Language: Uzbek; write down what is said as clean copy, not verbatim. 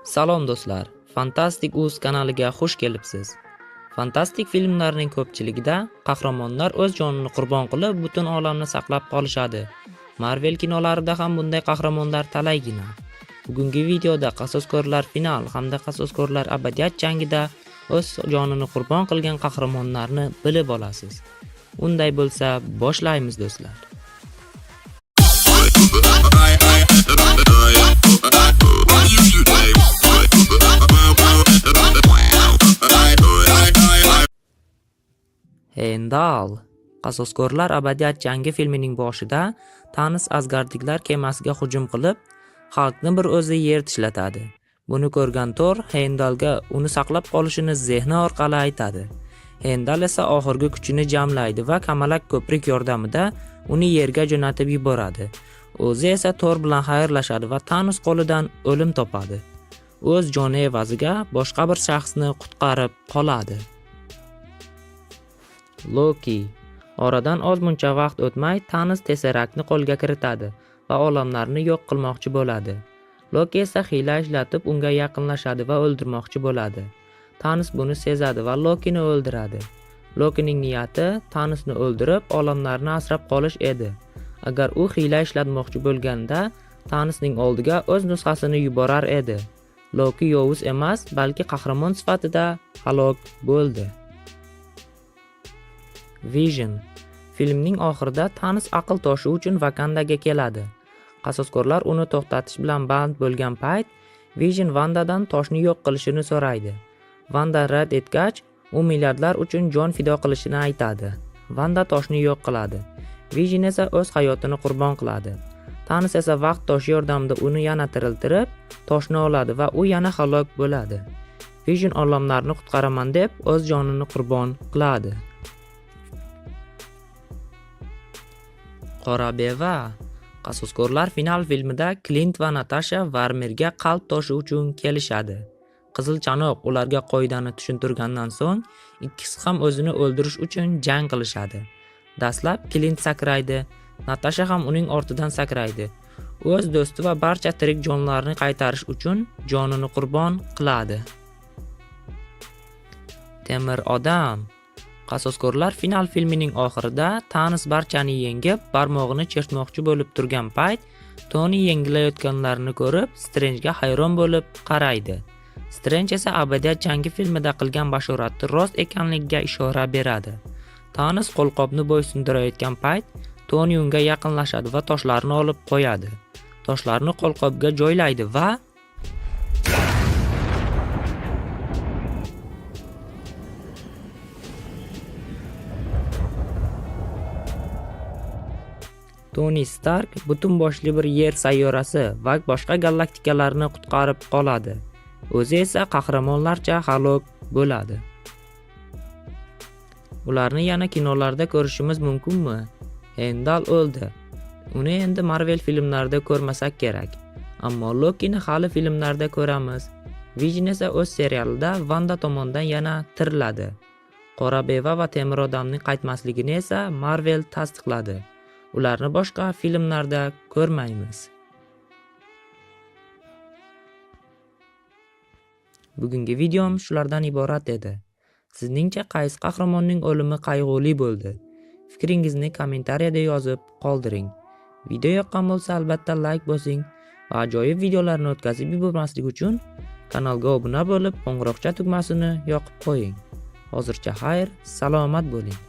Salom do'stlar, Fantastik Uz kanaliga xush kelibsiz. Fantastik filmlarning ko'pchiligida qahramonlar o'z jonini qurbon qilib, butun olamni saqlab qolishadi. Marvel kinolarida ham bunday qahramonlar talaygina. Bugungi videoda qasoskorlar final hamda qasoskorlar abadiyat jangida o'z jonini qurbon qilgan qahramonlarni bilib olasiz. Unday bo'lsa, boshlaymiz do'stlar. Heimdall. Qasoskorlar abadiyat jangi filmining boshida Thanos Asgardliklar kemasiga hujum qilib, xalqni bir o'zi yer tishlatadi. Buni ko'rgan Thor Heimdallga uni saqlab qolishini zehni orqali aytadi. Heimdall esa oxirgi kuchini jamlaydi va kamalak ko'prik yordamida uni yerga jo'natib yuboradi. O'zi esa Thor bilan xayrlashadi va Thanos qo'lidan o'lim topadi. O'z joni evaziga boshqa bir shaxsni qutqarib qoladi. Loki. Oradan ozmuncha vaqt o'tmay Thanos Tesseractni qo'lga kiritadi va olamlarni yo'q qilmoqchi bo'ladi. Loki esa hiyla ishlatib unga yaqinlashadi va o'ldirmoqchi bo'ladi. Thanos buni sezadi va Lokini o'ldiradi. Lokining niyati Thanosni o'ldirib, olamlarni asrab qolish edi. Agar u hiyla ishlatmoqchi bo'lganda, Thanosning oldiga o'z nusxasini yuborar edi. Loki yovuz emas, balki qahramon sifatida halok bo'ldi. Vision. Filmning oxirida Thanos aql toshi uchun Wakandaga keladi. Qasoskorlar uni to'xtatish bilan band bo'lgan payt, Vision Vandadan toshni yo'q qilishini so'raydi. Vanda rad etgach, u milliardlar uchun jon fido qilishini aytadi. Vanda toshni yo'q qiladi. Vision esa o'z hayotini qurbon qiladi. Thanos esa vaqt toshi yordamida uni yana tiriltirib, toshni oladi va u yana halok bo'ladi. Vision olamlarni qutqaraman deb o'z jonini qurbon qiladi. Qora beva. Qasoskorlar final filmida Clint va Natasha Varmerga qalb toshi uchun kelishadi. Qizil chanoq ularga qoidani tushuntirgandan so'ng, ikkisi ham o'zini o'ldirish uchun jang qilishadi. Dastlab Clint sakraydi, Natasha ham uning ortidan sakraydi. O'z do'sti va barcha tirik jonlarni qaytarish uchun jonini qurbon qiladi. Temir odam. Qasoskorlar final filmining oxirida Thanos barchani yengib, barmog'ini chertmoqchi bo'lib turgan payt, Tony yengilayotganlarini ko'rib, Strange'ga hayron bo'lib qaraydi. Strange esa abadiyat jangi filmida qilgan bashorati rost ekanligiga ishora beradi. Thanos qo'lqopni bo'ysundirayotgan payt, Tony unga yaqinlashadi va toshlarni olib qo'yadi. Toshlarni qo'lqopga joylaydi va Tony Stark butun boshli bir yer sayyorasi va boshqa galaktikalarni qutqarib qoladi. O'zi esa qahramonlarcha halok bo'ladi. Ularni yana kinolarda ko'rishimiz mumkinmi? Heimdall o'ldi. Uni endi Marvel filmlarida ko'rmasak kerak. Ammo Lokini hali filmlarda ko'ramiz. Vision esa o'z serialida Wanda tomonidan yana tiriladi. Qora beva va temir odamning qaytmasligini esa Marvel tasdiqladi. Ularni boshqa filmlarda ko'rmaymiz. Bugungi videom shulardan iborat edi. Sizningcha qaysi qahramonning o'limi qayg'uli bo'ldi? Fikringizni kommentariyada yozib qoldiring. Video yoqqan bo'lsa albatta like bosing va ajoyib videolarni o'tkazib yubormaslik uchun kanalga obuna bo'lib, qo'ng'iroqcha tugmasini yoqib qo'ying. Hozircha xayr, salomat bo'ling.